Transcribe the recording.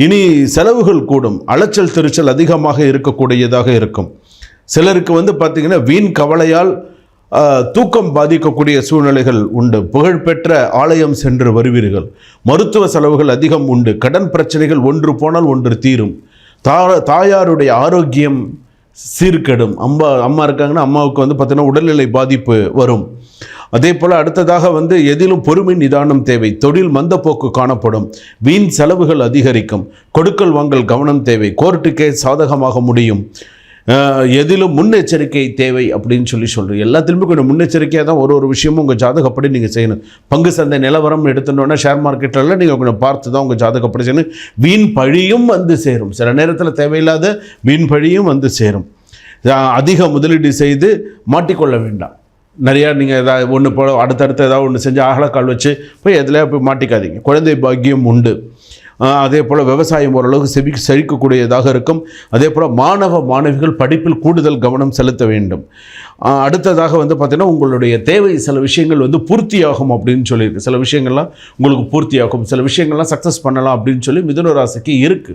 இனி செலவுகள் கூடும், அலைச்சல் திருச்சல் அதிகமாக இருக்கக்கூடியதாக இருக்கும். சிலருக்கு பார்த்தீங்கன்னா வீண் கவலையால் தூக்கம் பாதிக்கக்கூடிய சூழ்நிலைகள் உண்டு. புகழ்பெற்ற ஆலயம் சென்று வருவீர்கள். மருத்துவ செலவுகள் அதிகம் உண்டு. கடன் பிரச்சனைகள் ஒன்று போனால் ஒன்று தீரும். தாயாருடைய ஆரோக்கியம் சீர்கெடும். அம்மா இருக்காங்கன்னா அம்மாவுக்கு பார்த்தீங்கன்னா உடல்நிலை பாதிப்பு வரும். அதே போல் அடுத்ததாக எதிலும் பொறுமை நிதானம் தேவை. தொழில் மந்தப்போக்கு காணப்படும். வீண் செலவுகள் அதிகரிக்கும். கொடுக்கல் வாங்கல் கவனம் தேவை. கோர்ட்டு கேஸ் சாதகமாக முடியும். எதிலும் முன்னெச்சரிக்கை தேவை அப்படின்னு சொல்கிறேன். எல்லாத்திலுமே கொஞ்சம் முன்னெச்சரிக்கையாக தான் ஒரு விஷயமும் உங்கள் ஜாதகப்படி நீங்கள் செய்யணும். பங்கு சந்தை நிலவரம் எடுத்துட்டோன்னா ஷேர் மார்க்கெட்டில் நீங்கள் கொஞ்சம் பார்த்து தான் உங்கள் ஜாதகப்படி செய்யணும். வீண் பழியும் சேரும். சில நேரத்தில் தேவையில்லாத வீண் பழியும் சேரும். அதிக முதலீடு செய்து மாட்டிக்கொள்ள வேண்டாம். நிறையா நீங்கள் ஏதாவது ஒன்று போல அடுத்தடுத்து ஏதாவது ஒன்று செஞ்சு ஆகலக்கால் வச்சு போய் எதில் போய் மாட்டிக்காதீங்க. குழந்தை பாக்கியம் உண்டு. அதே போல் விவசாயம் ஓரளவுக்கு செழிக்கக்கூடியதாக இருக்கும். அதே போல் மாணவிகள் படிப்பில் கூடுதல் கவனம் செலுத்த வேண்டும். அடுத்ததாக பார்த்திங்கன்னா உங்களுடைய தேவை சில விஷயங்கள் பூர்த்தியாகும் அப்படின்னு சொல்லியிருக்கு. சில விஷயங்கள்லாம் உங்களுக்கு பூர்த்தியாகும், சில விஷயங்கள்லாம் சக்ஸஸ் பண்ணலாம் அப்படின்னு சொல்லி மிதுன ராசிக்கு இருக்குது.